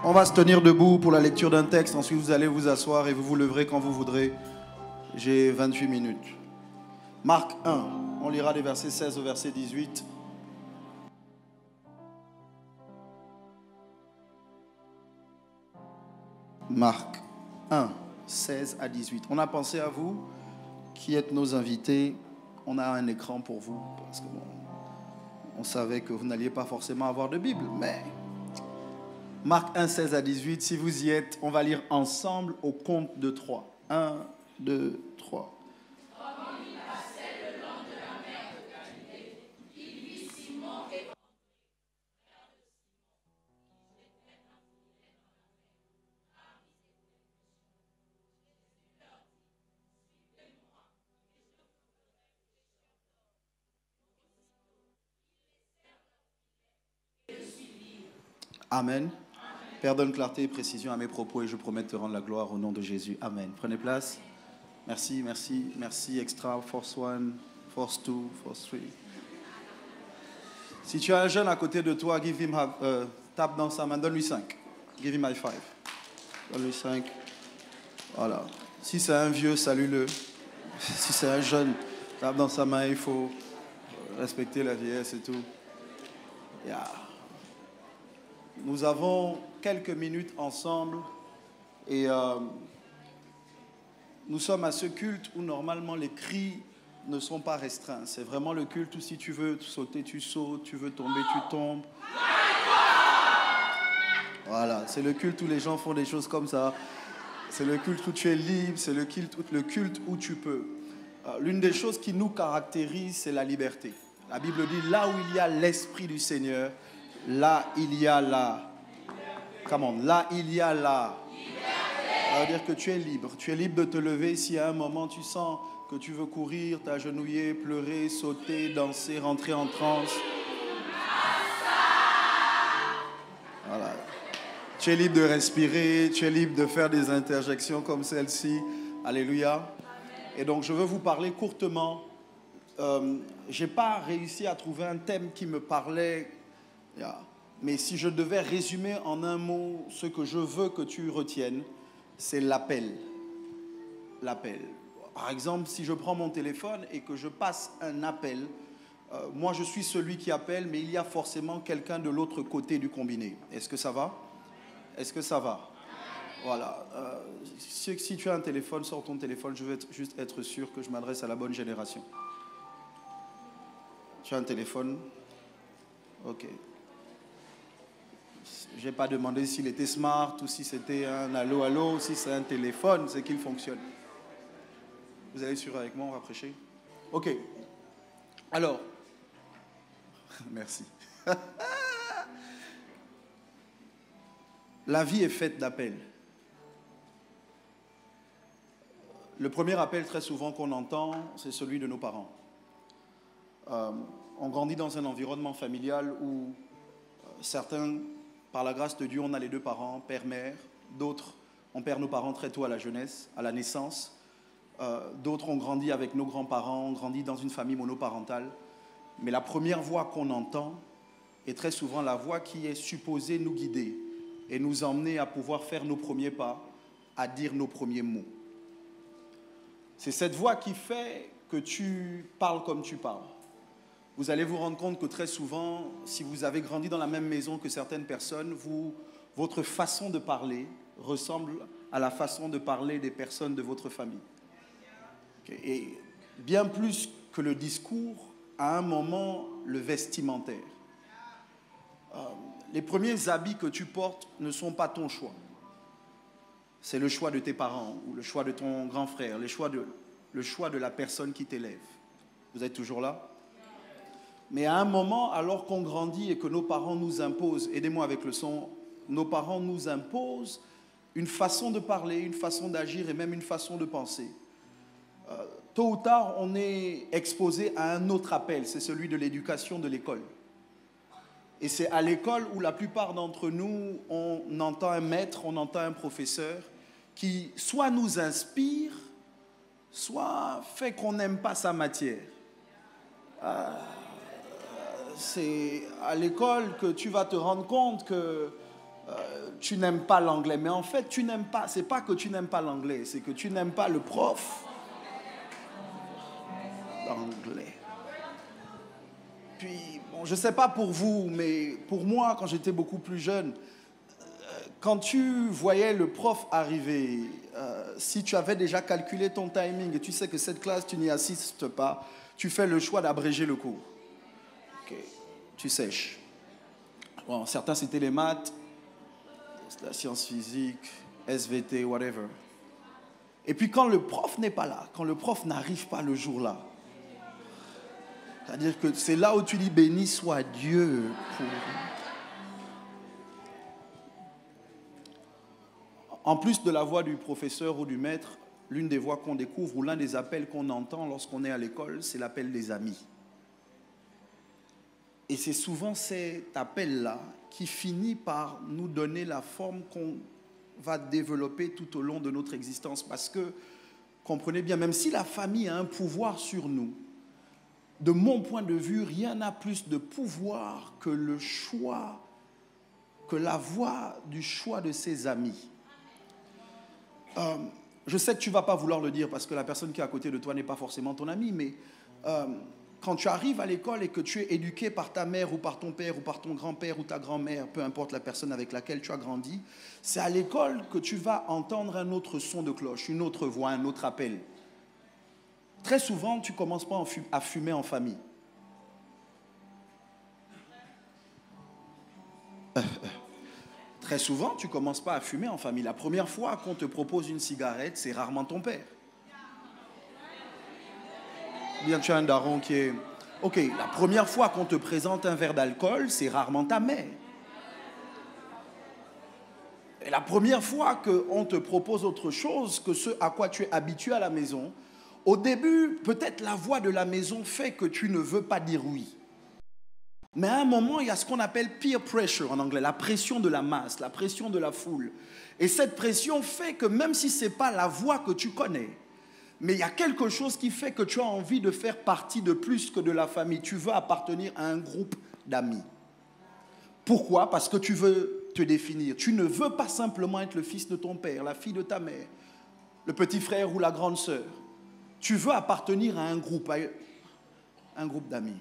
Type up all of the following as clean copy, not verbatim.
On va se tenir debout pour la lecture d'un texte. Ensuite, vous allez vous asseoir et vous vous leverez quand vous voudrez. J'ai 28 minutes. Marc 1, on lira des versets 16 au verset 18. Marc 1, 16 à 18. On a pensé à vous, qui êtes nos invités. On a un écran pour vous, parce que bon, on savait que vous n'alliez pas forcément avoir de Bible, mais... Marc 1, 16 à 18, si vous y êtes, on va lire ensemble au compte de 3. 1, 2, 3. Amen. Père, donne clarté et précision à mes propos et je promets de te rendre la gloire au nom de Jésus. Amen. Prenez place. Merci, merci, merci. Extra, force 1, force 2, force 3. Si tu as un jeune à côté de toi, tape dans sa main, donne-lui 5. Give him high five. Donne-lui 5. Voilà. Si c'est un vieux, salue-le. Si c'est un jeune, tape dans sa main, il faut respecter la vieillesse et tout. Yeah. Nous avons quelques minutes ensemble et nous sommes à ce culte où normalement les cris ne sont pas restreints. C'est vraiment le culte où si tu veux sauter, tu sautes, tu veux tomber, tu tombes. Voilà, c'est le culte où les gens font des choses comme ça. C'est le culte où tu es libre, c'est le culte où tu peux. L'une des choses qui nous caractérise, c'est la liberté. La Bible dit, là où il y a l'Esprit du Seigneur, là, il y a la... Come on, là, il y a la... Ça veut dire que tu es libre. Tu es libre de te lever si à un moment tu sens que tu veux courir, t'agenouiller, pleurer, sauter, danser, rentrer en transe. Voilà. Tu es libre de respirer, tu es libre de faire des interjections comme celle-ci. Alléluia. Et donc, je veux vous parler courtement. Je n'ai pas réussi à trouver un thème qui me parlait... Mais si je devais résumer en un mot ce que je veux que tu retiennes, c'est l'appel. L'appel. Par exemple, si je prends mon téléphone et que je passe un appel, moi je suis celui qui appelle, mais il y a forcément quelqu'un de l'autre côté du combiné. Est-ce que ça va? Est-ce que ça va? Voilà. Si tu as un téléphone, sors ton téléphone, je veux juste être sûr que je m'adresse à la bonne génération. Tu as un téléphone? Ok. Je n'ai pas demandé s'il était smart ou si c'était un allô, si c'est un téléphone, c'est qu'il fonctionne. Vous allez suivre avec moi, on va prêcher. Ok. Alors, merci. La vie est faite d'appels. Le premier appel très souvent qu'on entend, c'est celui de nos parents. On grandit dans un environnement familial où certains... Par la grâce de Dieu, on a les deux parents, père, mère. D'autres, on perd nos parents très tôt à la jeunesse, à la naissance. D'autres ont grandi avec nos grands-parents, ont grandi dans une famille monoparentale. Mais la première voix qu'on entend est très souvent la voix qui est supposée nous guider et nous emmener à pouvoir faire nos premiers pas, à dire nos premiers mots. C'est cette voix qui fait que tu parles comme tu parles. Vous allez vous rendre compte que très souvent, si vous avez grandi dans la même maison que certaines personnes, votre façon de parler ressemble à la façon de parler des personnes de votre famille. Et bien plus que le discours, à un moment, le vestimentaire. Les premiers habits que tu portes ne sont pas ton choix. C'est le choix de tes parents ou le choix de ton grand frère, le choix de la personne qui t'élève. Vous êtes toujours là? Mais à un moment, alors qu'on grandit et que nos parents nous imposent, aidez-moi avec le son, nos parents nous imposent une façon de parler, une façon d'agir et même une façon de penser. Tôt ou tard, on est exposé à un autre appel, c'est celui de l'éducation de l'école. Et c'est à l'école où la plupart d'entre nous, on entend un maître, on entend un professeur qui soit nous inspire, soit fait qu'on n'aime pas sa matière. C'est à l'école que tu vas te rendre compte que tu n'aimes pas l'anglais. Mais en fait, tu n'aimes pas, c'est pas que tu n'aimes pas l'anglais, c'est que tu n'aimes pas le prof d'anglais. Puis, bon, je ne sais pas pour vous, mais pour moi, quand j'étais beaucoup plus jeune, quand tu voyais le prof arriver, si tu avais déjà calculé ton timing et tu sais que cette classe, tu n'y assistes pas, tu fais le choix d'abréger le cours. Okay. Tu sèches. Bon, certains, c'était les maths, la science physique, SVT, whatever. Et puis quand le prof n'est pas là, quand le prof n'arrive pas le jour-là, c'est-à-dire que c'est là où tu dis béni soit Dieu pour... En plus de la voix du professeur ou du maître, l'une des voix qu'on découvre ou l'un des appels qu'on entend lorsqu'on est à l'école, c'est l'appel des amis. Et c'est souvent cet appel-là qui finit par nous donner la forme qu'on va développer tout au long de notre existence. Parce que, comprenez bien, même si la famille a un pouvoir sur nous, de mon point de vue, rien n'a plus de pouvoir que le choix, que la voix du choix de ses amis. Je sais que tu ne vas pas vouloir le dire parce que la personne qui est à côté de toi n'est pas forcément ton ami, mais quand tu arrives à l'école et que tu es éduqué par ta mère ou par ton père ou par ton grand-père ou ta grand-mère, peu importe la personne avec laquelle tu as grandi, c'est à l'école que tu vas entendre un autre son de cloche, une autre voix, un autre appel. Très souvent, tu ne commences pas à fumer en famille. Très souvent, tu ne commences pas à fumer en famille. La première fois qu'on te propose une cigarette, c'est rarement ton père. Bien, tu as un daron qui est... Ok, la première fois qu'on te présente un verre d'alcool, c'est rarement ta mère. Et la première fois qu'on te propose autre chose que ce à quoi tu es habitué à la maison, au début, peut-être la voix de la maison fait que tu ne veux pas dire oui. Mais à un moment, il y a ce qu'on appelle peer pressure en anglais, la pression de la masse, la pression de la foule. Et cette pression fait que même si ce n'est pas la voix que tu connais, mais il y a quelque chose qui fait que tu as envie de faire partie de plus que de la famille. Tu veux appartenir à un groupe d'amis. Pourquoi? Parce que tu veux te définir. Tu ne veux pas simplement être le fils de ton père, la fille de ta mère, le petit frère ou la grande sœur. Tu veux appartenir à un groupe d'amis.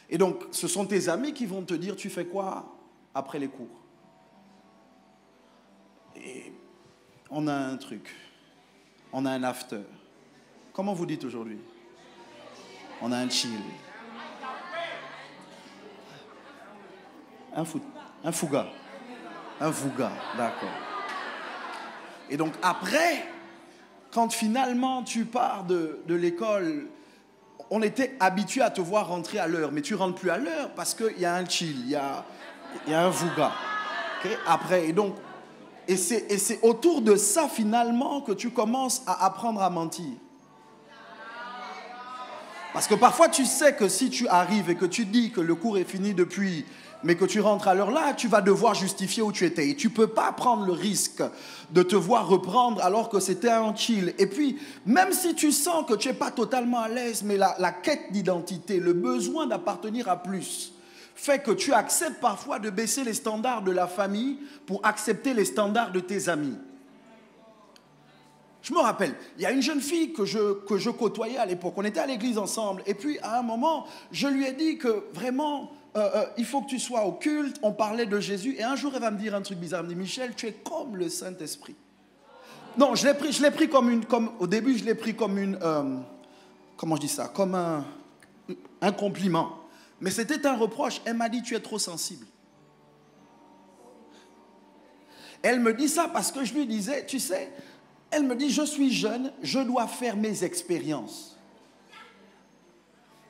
Et donc, ce sont tes amis qui vont te dire, tu fais quoi après les cours? Et on a un truc, on a un after. Comment vous dites aujourd'hui? On a un chill. Un fouga. Un fouga, d'accord. Et donc après, quand finalement tu pars de l'école, on était habitué à te voir rentrer à l'heure, mais tu ne rentres plus à l'heure parce qu'il y a un chill, il y a un fouga. Okay? Après, et c'est autour de ça finalement que tu commences à apprendre à mentir. Parce que parfois tu sais que si tu arrives et que tu dis que le cours est fini depuis, mais que tu rentres à l'heure là, tu vas devoir justifier où tu étais. Et tu ne peux pas prendre le risque de te voir reprendre alors que c'était un chill. Et puis, même si tu sens que tu n'es pas totalement à l'aise, mais la quête d'identité, le besoin d'appartenir à plus, fait que tu acceptes parfois de baisser les standards de la famille pour accepter les standards de tes amis. Je me rappelle, il y a une jeune fille que je côtoyais à l'époque. On était à l'église ensemble. Et puis, à un moment, je lui ai dit que vraiment... il faut que tu sois au culte, on parlait de Jésus, et un jour elle va me dire un truc bizarre, elle me dit, Michel, tu es comme le Saint-Esprit. Non, je l'ai pris au début je l'ai pris comme une, comment je dis ça, comme un compliment. Mais c'était un reproche, elle m'a dit, tu es trop sensible. Elle me dit ça parce que je lui disais, tu sais, elle me dit, je suis jeune, je dois faire mes expériences.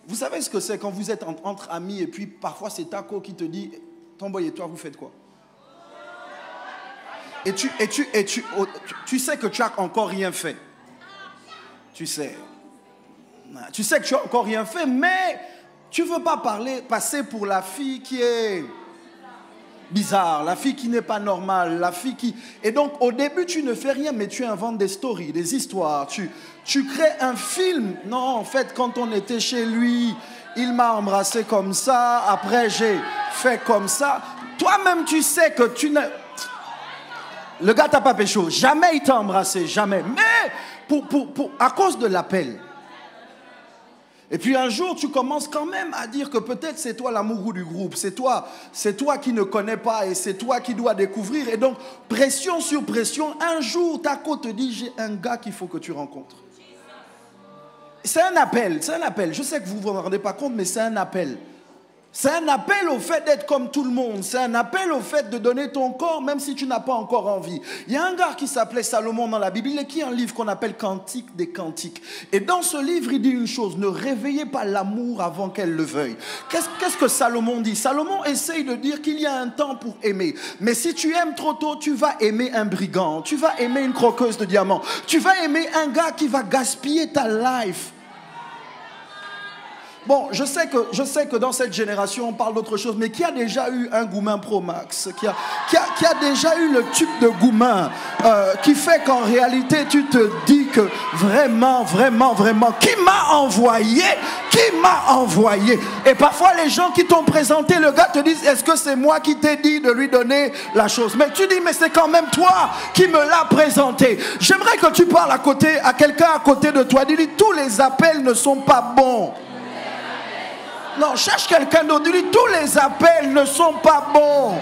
Vous savez ce que c'est quand vous êtes entre amis et puis parfois c'est Taco qui te dit « Tomboy et toi, vous faites quoi ?» Et tu sais que tu n'as encore rien fait. Tu sais que tu n'as encore rien fait, mais tu ne veux pas passer pour la fille qui est bizarre, la fille qui n'est pas normale, la fille qui... Et donc, au début, tu ne fais rien, mais tu inventes des stories, des histoires. Tu crées un film. Non, en fait, quand on était chez lui, il m'a embrassé comme ça. Après, j'ai fait comme ça. Toi-même, tu sais que tu n'es... Le gars t'a pas pécho, jamais il t'a embrassé, jamais. Mais à cause de l'appel. Et puis un jour, tu commences quand même à dire que peut-être c'est toi l'amoureux du groupe, c'est toi qui ne connais pas et c'est toi qui dois découvrir. Et donc, pression sur pression, un jour, ta côte te dit, j'ai un gars qu'il faut que tu rencontres. C'est un appel. Je sais que vous ne vous en rendez pas compte, mais c'est un appel. C'est un appel au fait d'être comme tout le monde. C'est un appel au fait de donner ton corps, même si tu n'as pas encore envie. Il y a un gars qui s'appelait Salomon dans la Bible. Il écrit un livre qu'on appelle Cantique des Cantiques. Et dans ce livre, il dit une chose. Ne réveillez pas l'amour avant qu'elle le veuille. Qu'est-ce que Salomon dit? Salomon essaye de dire qu'il y a un temps pour aimer. Mais si tu aimes trop tôt, tu vas aimer un brigand. Tu vas aimer une croqueuse de diamants. Tu vas aimer un gars qui va gaspiller ta life. Bon, je sais que dans cette génération, on parle d'autre chose, mais qui a déjà eu un Goumin Pro Max, qui a déjà eu le tube de Goumin, qui fait qu'en réalité, tu te dis que vraiment, qui m'a envoyé? Et parfois, les gens qui t'ont présenté le gars te disent, est-ce que c'est moi qui t'ai dit de lui donner la chose? Mais tu dis, mais c'est quand même toi qui me l'as présenté. J'aimerais que tu parles à quelqu'un à côté de toi. Dis-lui, tous les appels ne sont pas bons. Non, cherche quelqu'un d'autre. Dis-lui, tous les appels ne sont pas bons.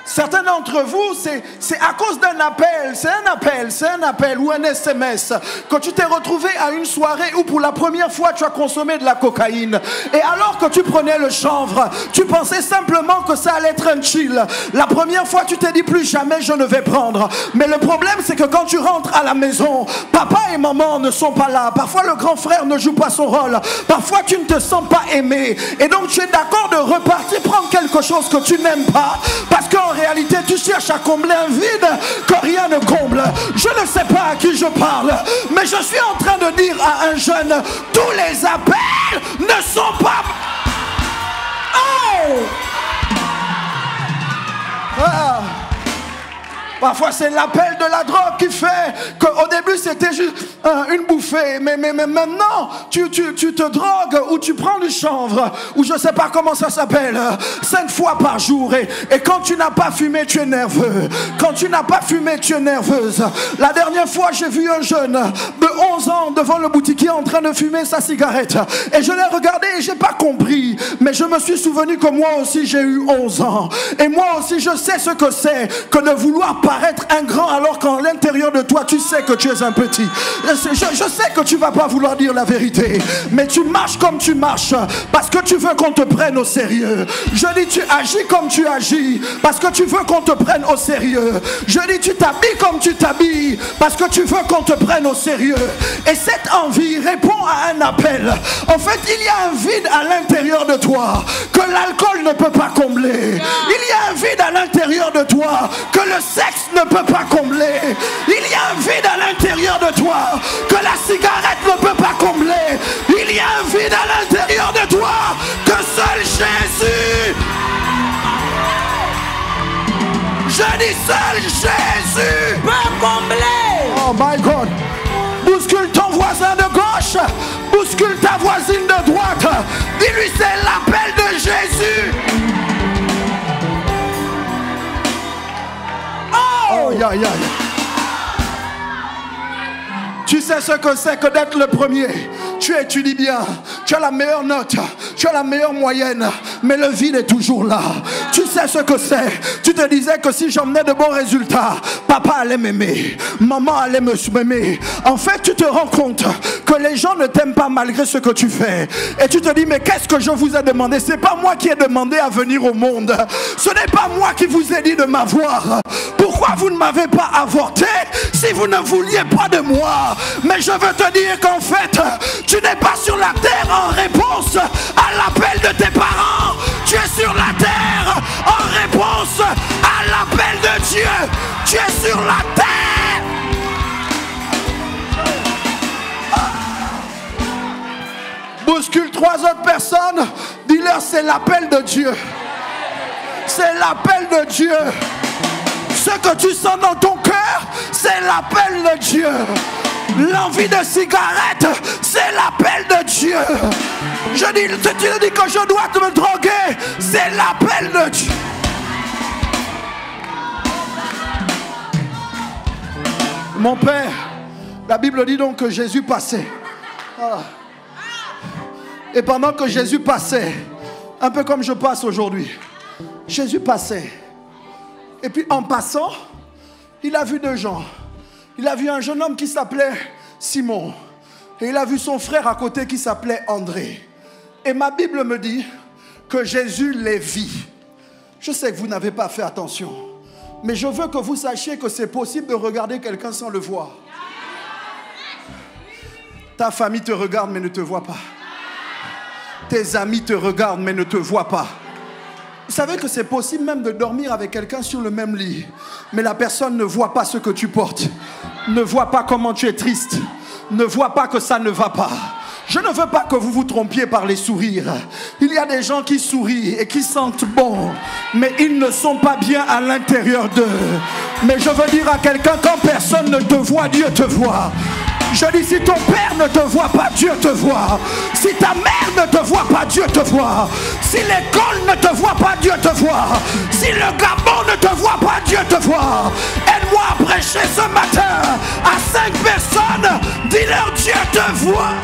Certains d'entre vous, c'est à cause d'un appel, c'est un appel ou un SMS que tu t'es retrouvé à une soirée où pour la première fois tu as consommé de la cocaïne. Et alors que tu prenais le chanvre, tu pensais simplement que ça allait être un chill. La première fois tu t'es dit plus jamais je ne vais prendre. Mais le problème c'est que quand tu rentres à la maison, papa et maman ne sont pas là. Parfois le grand frère ne joue pas son rôle. Parfois tu ne te sens pas aimé. Et donc tu es d'accord de repartir prendre quelque chose que tu n'aimes pas. Parce qu'en réalité, tu cherches à combler un vide que rien ne comble. Je ne sais pas à qui je parle, mais je suis en train de dire à un jeune, tous les appels ne sont pas... Oh! Ah! Parfois c'est l'appel de la drogue qui fait qu'au début c'était juste une bouffée. Mais maintenant tu te drogues ou tu prends du chanvre ou je ne sais pas comment ça s'appelle 5 fois par jour. Et quand tu n'as pas fumé tu es nerveux. Quand tu n'as pas fumé tu es nerveuse. La dernière fois j'ai vu un jeune de 11 ans devant le boutiquier en train de fumer sa cigarette. Et je l'ai regardé et je n'ai pas compris. Mais je me suis souvenu que moi aussi j'ai eu 11 ans. Et moi aussi je sais ce que c'est que de vouloir paraître un grand alors qu'en l'intérieur de toi tu sais que tu es un petit. Je sais que tu vas pas vouloir dire la vérité, mais tu marches comme tu marches parce que tu veux qu'on te prenne au sérieux. Je dis tu agis comme tu agis parce que tu veux qu'on te prenne au sérieux. Je dis tu t'habilles comme tu t'habilles parce que tu veux qu'on te prenne au sérieux. Et cette envie répond à un appel. En fait il y a un vide à l'intérieur de toi que l'alcool ne peut pas combler. Il y a un vide à l'intérieur de toi que le sexe ne peut pas combler. Il y a un vide à l'intérieur de toi que la cigarette ne peut pas combler. Il y a un vide à l'intérieur de toi que seul Jésus. Je dis seul Jésus peut combler. Oh my God. Bouscule ton voisin de gauche, bouscule ta voisine de droite. Dis-lui c'est l'appel de Jésus. Oh, yeah, yeah. Tu sais ce que c'est que d'être le premier. Tu étudies bien, tu as la meilleure note, tu as la meilleure moyenne, mais le vide est toujours là. Tu sais ce que c'est. Tu te disais que si j'emmenais de bons résultats, papa allait m'aimer, maman allait m'aimer. En fait, tu te rends compte que les gens ne t'aiment pas malgré ce que tu fais. Et tu te dis, mais qu'est-ce que je vous ai demandé? C'est pas moi qui ai demandé à venir au monde. Ce n'est pas moi qui vous ai dit de m'avoir. Pourquoi vous ne m'avez pas avorté si vous ne vouliez pas de moi? Mais je veux te dire qu'en fait, tu n'es pas sur la terre en réponse à l'appel de tes parents. Tu es sur la terre en réponse à l'appel de Dieu. Tu es sur la terre. Bouscule 3 autres personnes. Dis-leur c'est l'appel de Dieu. C'est l'appel de Dieu. Ce que tu sens dans ton cœur, c'est l'appel de Dieu. L'envie de cigarette, c'est l'appel de Dieu. Tu dis que je dois me droguer, c'est l'appel de Dieu. Mon Père, la Bible dit donc que Jésus passait. Ah. Et pendant que Jésus passait, un peu comme je passe aujourd'hui, Jésus passait. Et puis en passant, il a vu deux gens. Il a vu un jeune homme qui s'appelait Simon. Et il a vu son frère à côté qui s'appelait André. Et ma Bible me dit que Jésus les vit. Je sais que vous n'avez pas fait attention. Mais je veux que vous sachiez que c'est possible de regarder quelqu'un sans le voir. Ta famille te regarde mais ne te voit pas. Tes amis te regardent mais ne te voient pas. Vous savez que c'est possible même de dormir avec quelqu'un sur le même lit. Mais la personne ne voit pas ce que tu portes. Ne voit pas comment tu es triste. Ne voit pas que ça ne va pas. Je ne veux pas que vous vous trompiez par les sourires. Il y a des gens qui sourient et qui sentent bon, mais ils ne sont pas bien à l'intérieur d'eux. Mais je veux dire à quelqu'un, quand personne ne te voit, Dieu te voit. Je dis, si ton père ne te voit pas, Dieu te voit. Si ta mère ne te voit pas, Dieu te voit. Si l'école ne te voit pas, Dieu te voit. Si le Gabon ne te voit pas, Dieu te voit. Aide-moi à prêcher ce matin à 5 personnes. Dis-leur, Dieu te voit.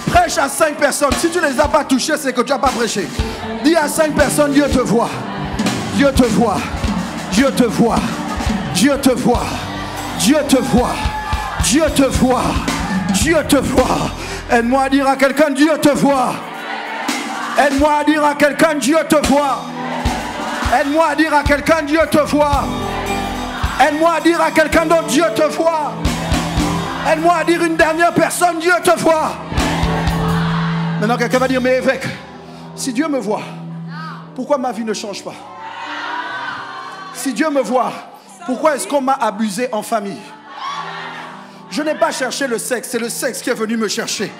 Prêche à 5 personnes. Si tu ne les as pas touchées, c'est que tu n'as pas prêché. Dis à 5 personnes, Dieu te voit. Dieu te voit. Dieu te voit. Dieu te voit, Dieu te voit, Dieu te voit, Dieu te voit. Aide-moi à dire à quelqu'un, Dieu te voit. Aide-moi à dire à quelqu'un, Dieu te voit. Aide-moi à dire à quelqu'un, Dieu te voit. Aide-moi à dire à quelqu'un d'autre, Dieu te voit. Aide-moi à dire une dernière personne, Dieu te voit. Maintenant quelqu'un va dire, mais évêque, si Dieu me voit, pourquoi ma vie ne change pas? Si Dieu me voit, pourquoi est-ce qu'on m'a abusé en famille? Je n'ai pas cherché le sexe, c'est le sexe qui est venu me chercher.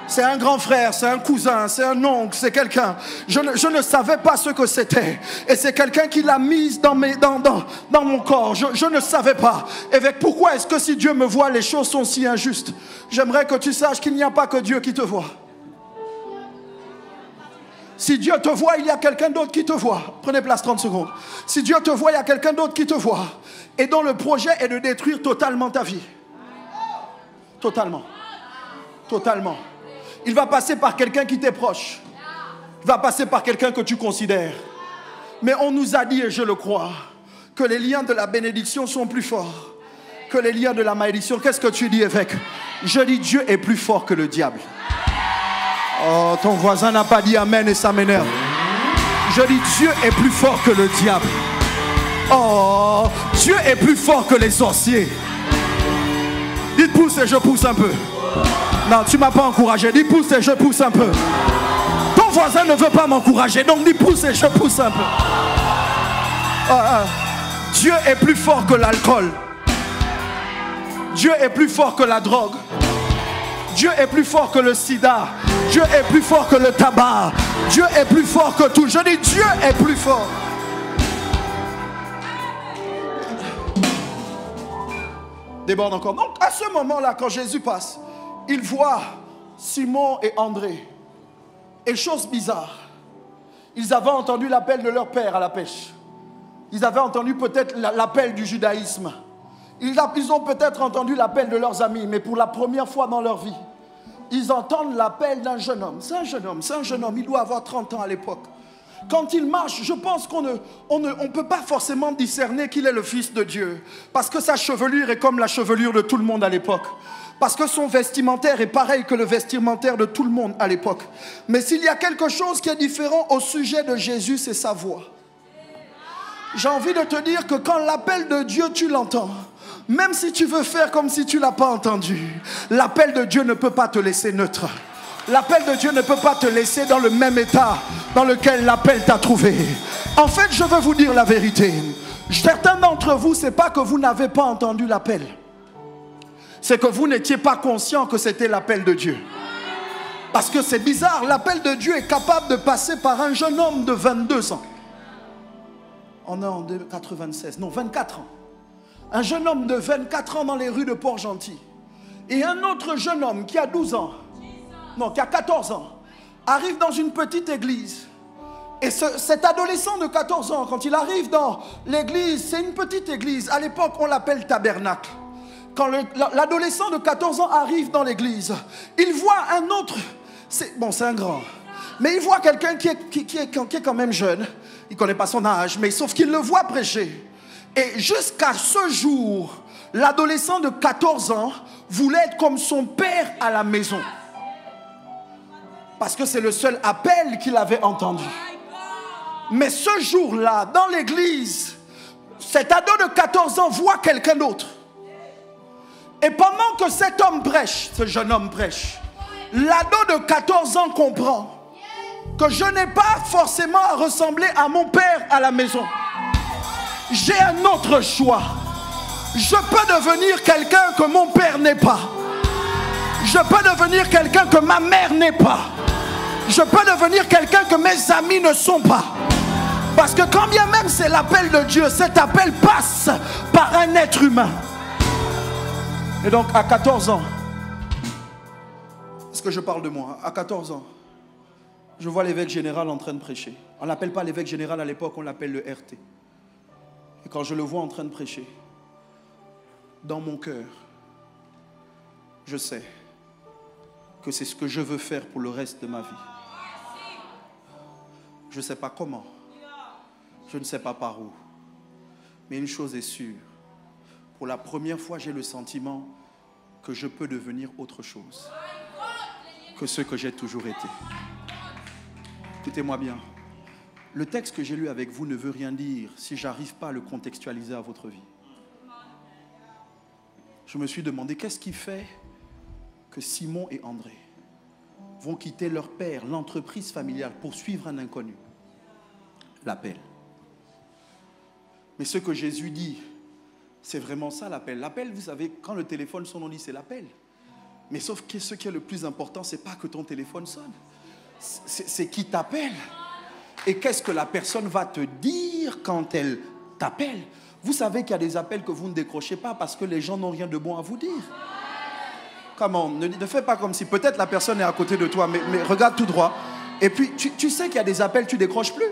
C'est un grand frère, c'est un cousin, c'est un oncle, c'est quelqu'un. Je ne savais pas ce que c'était. Et c'est quelqu'un qui l'a mise dans mon corps. Je ne savais pas. Et pourquoi est-ce que si Dieu me voit, les choses sont si injustes? J'aimerais que tu saches qu'il n'y a pas que Dieu qui te voit. Si Dieu te voit, il y a quelqu'un d'autre qui te voit. Prenez place 30 secondes. Si Dieu te voit, il y a quelqu'un d'autre qui te voit. Et dont le projet est de détruire totalement ta vie. Totalement. Totalement. Il va passer par quelqu'un qui t'est proche. Il va passer par quelqu'un que tu considères. Mais on nous a dit, et je le crois, que les liens de la bénédiction sont plus forts que les liens de la malédiction. Qu'est-ce que tu dis, évêque? Je dis, Dieu est plus fort que le diable. Oh, ton voisin n'a pas dit amen et ça m'énerve. Je dis, Dieu est plus fort que le diable. Oh, Dieu est plus fort que les sorciers. Dites pousse et je pousse un peu. Non, tu ne m'as pas encouragé. Dis pousse et je pousse un peu. Ton voisin ne veut pas m'encourager, donc dis pousse et je pousse un peu. Dieu est plus fort que l'alcool. Dieu est plus fort que la drogue. Dieu est plus fort que le sida. Dieu est plus fort que le tabac. Dieu est plus fort que tout. Je dis Dieu est plus fort. Déborde encore. Donc à ce moment-là, quand Jésus passe, il voit Simon et André. Et chose bizarre, ils avaient entendu l'appel de leur père à la pêche. Ils avaient entendu peut-être l'appel du judaïsme. Ils ont peut-être entendu l'appel de leurs amis, mais pour la première fois dans leur vie, ils entendent l'appel d'un jeune homme. C'est un jeune homme, il doit avoir 30 ans à l'époque. Quand il marche, je pense qu'on ne peut pas forcément discerner qu'il est le Fils de Dieu. Parce que sa chevelure est comme la chevelure de tout le monde à l'époque. Parce que son vestimentaire est pareil que le vestimentaire de tout le monde à l'époque. Mais s'il y a quelque chose qui est différent au sujet de Jésus, c'est sa voix. J'ai envie de te dire que quand l'appel de Dieu, tu l'entends, même si tu veux faire comme si tu ne l'as pas entendu, l'appel de Dieu ne peut pas te laisser neutre. L'appel de Dieu ne peut pas te laisser dans le même état dans lequel l'appel t'a trouvé. En fait, je veux vous dire la vérité. Certains d'entre vous, ce n'est pas que vous n'avez pas entendu l'appel. C'est que vous n'étiez pas conscient que c'était l'appel de Dieu. Parce que c'est bizarre, l'appel de Dieu est capable de passer par un jeune homme de 22 ans. On est en 96, non 24 ans. Un jeune homme de 24 ans dans les rues de Port-Gentil. Et un autre jeune homme qui a 12 ans, non, qui a 14 ans, arrive dans une petite église. Et cet adolescent de 14 ans, quand il arrive dans l'église, c'est une petite église. À l'époque, on l'appelle tabernacle. Quand l'adolescent de 14 ans arrive dans l'église, il voit un autre. C'est un grand. Mais il voit quelqu'un qui est quand même jeune. Il ne connaît pas son âge, mais sauf qu'il le voit prêcher. Et jusqu'à ce jour, l'adolescent de 14 ans voulait être comme son père à la maison. Parce que c'est le seul appel qu'il avait entendu. Mais ce jour-là, dans l'église, cet ado de 14 ans voit quelqu'un d'autre. Et pendant que cet homme prêche, ce jeune homme prêche, l'ado de 14 ans comprend que je n'ai pas forcément à ressembler à mon père à la maison. J'ai un autre choix. Je peux devenir quelqu'un que mon père n'est pas. Je peux devenir quelqu'un que ma mère n'est pas. Je peux devenir quelqu'un que mes amis ne sont pas. Parce que quand bien même c'est l'appel de Dieu, cet appel passe par un être humain. Et donc à 14 ans, est-ce que je parle de moi? À 14 ans, je vois l'évêque général en train de prêcher. On ne l'appelle pas l'évêque général à l'époque, on l'appelle le RT. Et quand je le vois en train de prêcher, dans mon cœur, je sais que c'est ce que je veux faire pour le reste de ma vie. Je ne sais pas comment, je ne sais pas par où, mais une chose est sûre, pour la première fois, j'ai le sentiment que je peux devenir autre chose que ce que j'ai toujours été. Écoutez-moi bien. Le texte que j'ai lu avec vous ne veut rien dire si je n'arrive pas à le contextualiser à votre vie. Je me suis demandé, qu'est-ce qui fait que Simon et André vont quitter leur père, l'entreprise familiale, pour suivre un inconnu? L'appel. Mais ce que Jésus dit, c'est vraiment ça l'appel. L'appel, vous savez, quand le téléphone sonne, on dit c'est l'appel. Mais sauf que ce qui est le plus important, ce n'est pas que ton téléphone sonne. C'est qui t'appelle. Et qu'est-ce que la personne va te dire quand elle t'appelle? Vous savez qu'il y a des appels que vous ne décrochez pas parce que les gens n'ont rien de bon à vous dire. Comment? Ne fais pas comme si peut-être la personne est à côté de toi, mais regarde tout droit. Et puis tu sais qu'il y a des appels, tu ne décroches plus.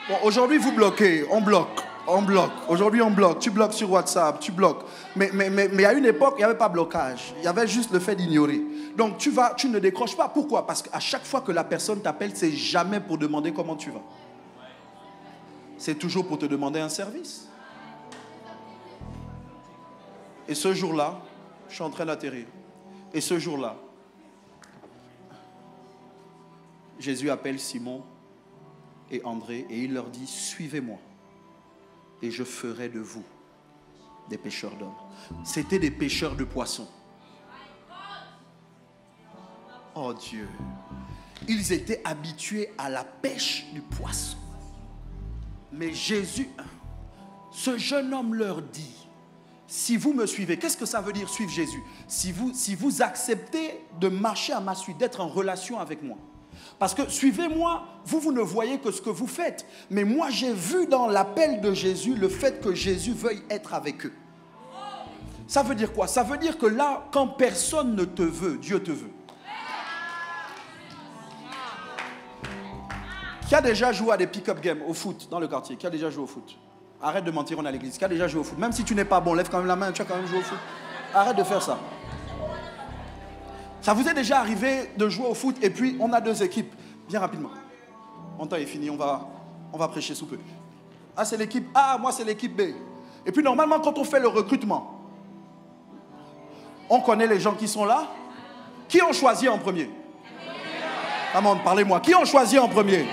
Bon, aujourd'hui vous bloquez, on bloque. Aujourd'hui on bloque, tu bloques sur WhatsApp, tu bloques. Mais à une époque, il n'y avait pas blocage. Il y avait juste le fait d'ignorer. Donc tu ne décroches pas. Pourquoi? Parce qu'à chaque fois que la personne t'appelle, c'est jamais pour demander comment tu vas. C'est toujours pour te demander un service. Et ce jour-là, je suis en train d'atterrir. Et ce jour-là, Jésus appelle Simon et André et il leur dit, suivez-moi et je ferai de vous des pêcheurs d'hommes. C'était des pêcheurs de poissons. Oh Dieu, ils étaient habitués à la pêche du poisson. Mais Jésus, ce jeune homme leur dit, si vous me suivez, qu'est-ce que ça veut dire suivre Jésus? Si vous acceptez de marcher à ma suite, d'être en relation avec moi. Parce que suivez-moi, vous ne voyez que ce que vous faites. Mais moi, j'ai vu dans l'appel de Jésus le fait que Jésus veuille être avec eux. Ça veut dire quoi? Ça veut dire que là, quand personne ne te veut, Dieu te veut. Qui a déjà joué à des pick-up games au foot dans le quartier? Qui a déjà joué au foot? Arrête de mentir, on est à l'église. Qui a déjà joué au foot? Même si tu n'es pas bon, lève quand même la main, tu as quand même joué au foot. Arrête de faire ça. Ça vous est déjà arrivé de jouer au foot et puis on a deux équipes? Bien rapidement. Mon temps est fini, on va prêcher sous peu. Ah, c'est l'équipe A, moi c'est l'équipe B. Et puis normalement, quand on fait le recrutement, on connaît les gens qui sont là. Qui ont choisi en premier? Comment, parlez-moi. Qui ont choisi en premier?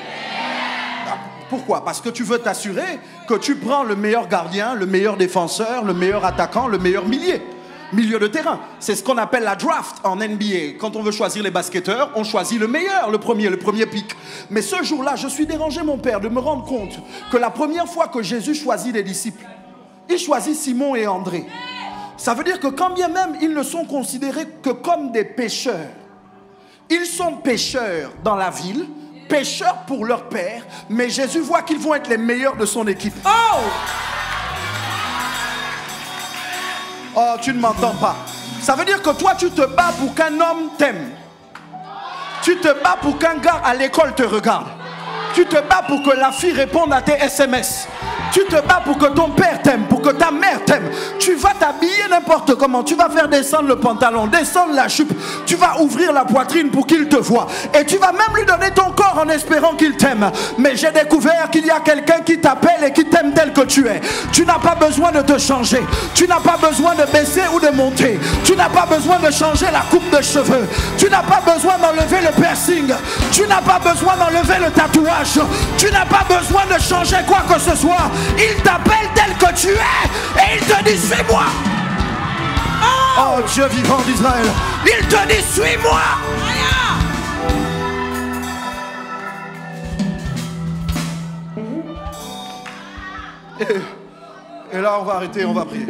Pourquoi? Parce que tu veux t'assurer que tu prends le meilleur gardien, le meilleur défenseur, le meilleur attaquant, le meilleur milieu de terrain. C'est ce qu'on appelle la draft en NBA. Quand on veut choisir les basketteurs, on choisit le meilleur, le premier pick. Mais ce jour-là, je suis dérangé, mon père, de me rendre compte que la première fois que Jésus choisit des disciples, il choisit Simon et André. Ça veut dire que quand bien même ils ne sont considérés que comme des pêcheurs, ils sont pêcheurs dans la ville, pêcheurs pour leur père, mais Jésus voit qu'ils vont être les meilleurs de son équipe. Oh, tu ne m'entends pas. Ça veut dire que toi, tu te bats pour qu'un homme t'aime. Tu te bats pour qu'un gars à l'école te regarde. Tu te bats pour que la fille réponde à tes SMS. Tu te bats pour que ton père t'aime, pour que ta mère t'aime. Tu vas t'habiller n'importe comment. Tu vas faire descendre le pantalon, descendre la jupe. Tu vas ouvrir la poitrine pour qu'il te voie. Et tu vas même lui donner ton corps en espérant qu'il t'aime. Mais j'ai découvert qu'il y a quelqu'un qui t'appelle et qui t'aime tel que tu es. Tu n'as pas besoin de te changer. Tu n'as pas besoin de baisser ou de monter. Tu n'as pas besoin de changer la coupe de cheveux. Tu n'as pas besoin d'enlever le piercing. Tu n'as pas besoin d'enlever le tatouage. Tu n'as pas besoin de changer quoi que ce soit. Il t'appelle tel que tu es et il te dit suis-moi. Oh Dieu vivant d'Israël, il te dit suis-moi. Et là on va arrêter, on va prier.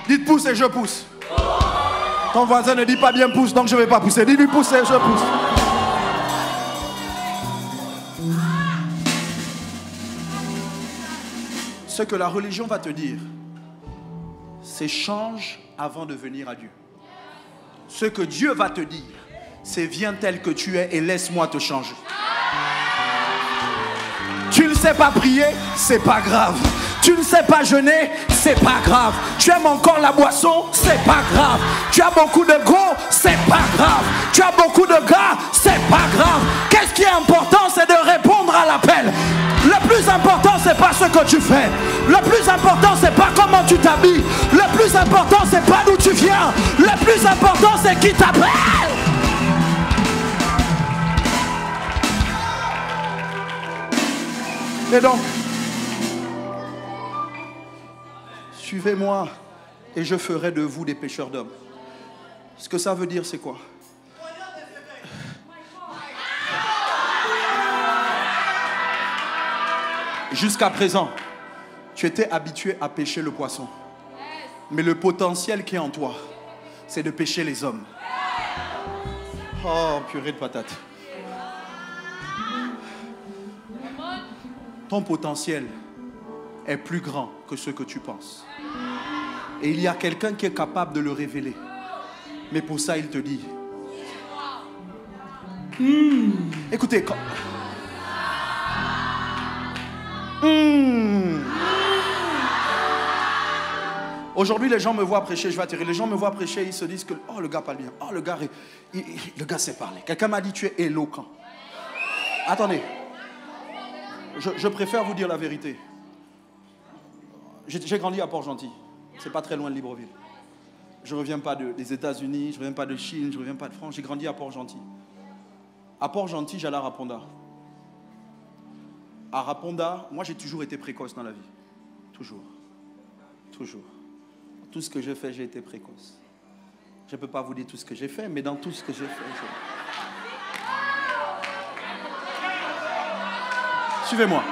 Dites pousse et je pousse. Ton voisin ne dit pas bien pousse, donc je ne vais pas pousser. Dis-lui pousse et je pousse. Ce que la religion va te dire, c'est change avant de venir à Dieu. Ce que Dieu va te dire, c'est viens tel que tu es et laisse-moi te changer. Tu ne sais pas prier, c'est pas grave. Tu ne sais pas jeûner, c'est pas grave. Tu aimes encore la boisson, c'est pas grave. Tu as beaucoup de gros, c'est pas grave. Tu as beaucoup de gars, c'est pas grave. Qu'est-ce qui est important, c'est de répondre à l'appel. Le plus important, c'est pas ce que tu fais. Le plus important, c'est pas comment tu t'habilles. Le plus important, c'est pas d'où tu viens. Le plus important, c'est qui t'appelle. Et donc, suivez-moi et je ferai de vous des pêcheurs d'hommes. Ce que ça veut dire, c'est quoi? Jusqu'à présent, tu étais habitué à pêcher le poisson. Mais le potentiel qui est en toi, c'est de pêcher les hommes. Oh, purée de patates. Ton potentiel est plus grand que ce que tu penses. Et il y a quelqu'un qui est capable de le révéler. Mais pour ça, il te dit... Écoutez, quand... Aujourd'hui, les gens me voient prêcher, je vais atterrir. Les gens me voient prêcher, ils se disent que oh, le gars parle bien. Oh, le gars sait parler. Quelqu'un m'a dit tu es éloquent. Attendez. Je préfère vous dire la vérité. J'ai grandi à Port-Gentil. C'est pas très loin de Libreville. Je ne reviens pas des États-Unis, je ne reviens pas de Chine, je ne reviens pas de France. J'ai grandi à Port-Gentil. À Port-Gentil, j'allais à Raponda. À Raponda, moi j'ai toujours été précoce dans la vie. Toujours. Toujours. Tout ce que je fais, j'ai été précoce. Je ne peux pas vous dire tout ce que j'ai fait, mais dans tout ce que j'ai fait, Suivez-moi.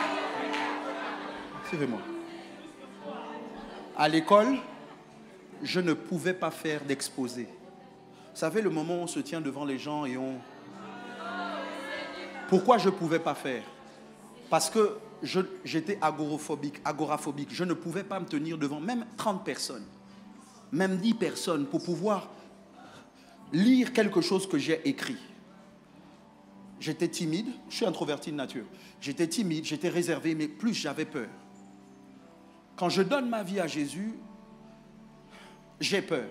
Suivez-moi. À l'école, je ne pouvais pas faire d'exposé. Vous savez, le moment où on se tient devant les gens et on... Pourquoi je ne pouvais pas faire? Parce que j'étais agoraphobique. Je ne pouvais pas me tenir devant même 30 personnes, même 10 personnes pour pouvoir lire quelque chose que j'ai écrit. J'étais timide, je suis introverti de nature. J'étais timide, j'étais réservé, mais plus j'avais peur. Quand je donne ma vie à Jésus, j'ai peur.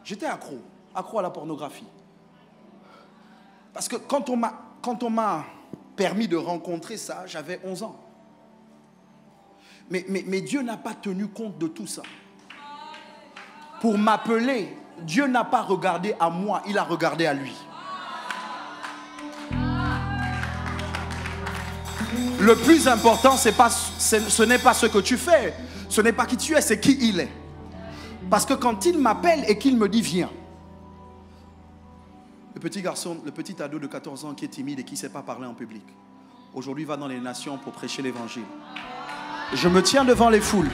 J'étais accro à la pornographie. Parce que quand on m'a permis de rencontrer ça, j'avais 11 ans. Mais Dieu n'a pas tenu compte de tout ça. Pour m'appeler, Dieu n'a pas regardé à moi, il a regardé à lui. Le plus important, ce n'est pas ce que tu fais, ce n'est pas qui tu es, c'est qui il est. Parce que quand il m'appelle et qu'il me dit viens, le petit garçon, le petit ado de 14 ans qui est timide et qui ne sait pas parler en public, aujourd'hui va dans les nations pour prêcher l'évangile. Je me tiens devant les foules.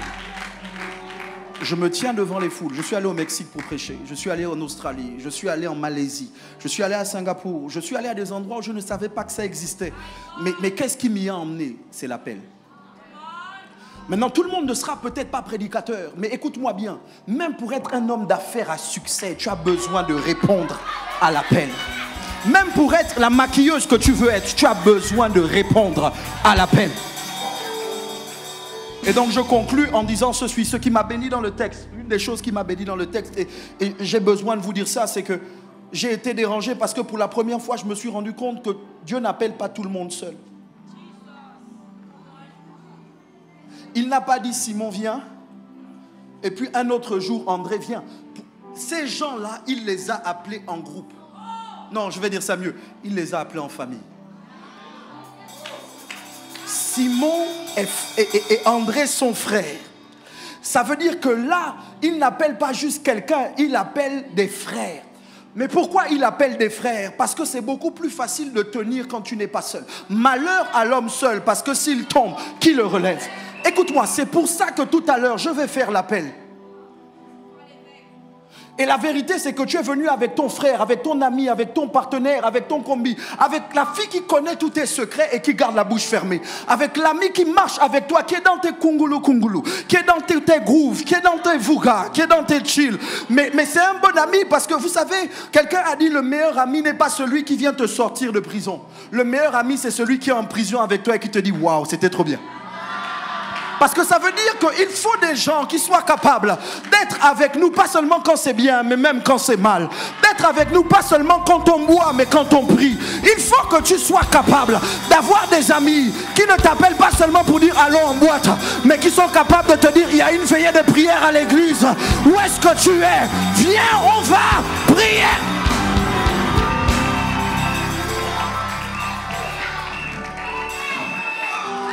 Je me tiens devant les foules. Je suis allé au Mexique pour prêcher. Je suis allé en Australie. Je suis allé en Malaisie. Je suis allé à Singapour. Je suis allé à des endroits où je ne savais pas que ça existait. Mais qu'est-ce qui m'y a emmené? C'est l'appel. Maintenant, tout le monde ne sera peut-être pas prédicateur, mais écoute-moi bien, même pour être un homme d'affaires à succès, tu as besoin de répondre à l'appel. Même pour être la maquilleuse que tu veux être, tu as besoin de répondre à l'appel. Et donc je conclus en disant ceci, ce qui m'a béni dans le texte, une des choses qui m'a béni dans le texte, et j'ai besoin de vous dire ça, c'est que j'ai été dérangé parce que pour la première fois, je me suis rendu compte que Dieu n'appelle pas tout le monde seul. Il n'a pas dit Simon vient, et puis un autre jour André vient. Ces gens-là, il les a appelés en groupe. Non, je vais dire ça mieux. Il les a appelés en famille. Simon et André son frère. Ça veut dire que là, il n'appelle pas juste quelqu'un, il appelle des frères. Mais pourquoi il appelle des frères? Parce que c'est beaucoup plus facile de tenir quand tu n'es pas seul. Malheur à l'homme seul, parce que s'il tombe, qui le relève? Écoute-moi, c'est pour ça que tout à l'heure, je vais faire l'appel. Et la vérité, c'est que tu es venu avec ton frère, avec ton ami, avec ton partenaire, avec ton combi, avec la fille qui connaît tous tes secrets et qui garde la bouche fermée, avec l'ami qui marche avec toi, qui est dans tes kungulu, qui est dans tes grooves, qui est dans tes vugas, qui est dans tes chill. Mais c'est un bon ami parce que vous savez, quelqu'un a dit le meilleur ami n'est pas celui qui vient te sortir de prison. Le meilleur ami, c'est celui qui est en prison avec toi et qui te dit waouh, c'était trop bien. Parce que ça veut dire qu'il faut des gens qui soient capables d'être avec nous, pas seulement quand c'est bien, mais même quand c'est mal. D'être avec nous, pas seulement quand on boit, mais quand on prie. Il faut que tu sois capable d'avoir des amis qui ne t'appellent pas seulement pour dire allons en boîte, mais qui sont capables de te dire il y a une veillée de prière à l'église. Où est-ce que tu es? Viens, on va prier.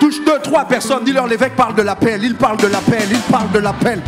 Touche 2, 3 personnes, dis-leur l'évêque parle de l'appel, il parle de l'appel, il parle de l'appel.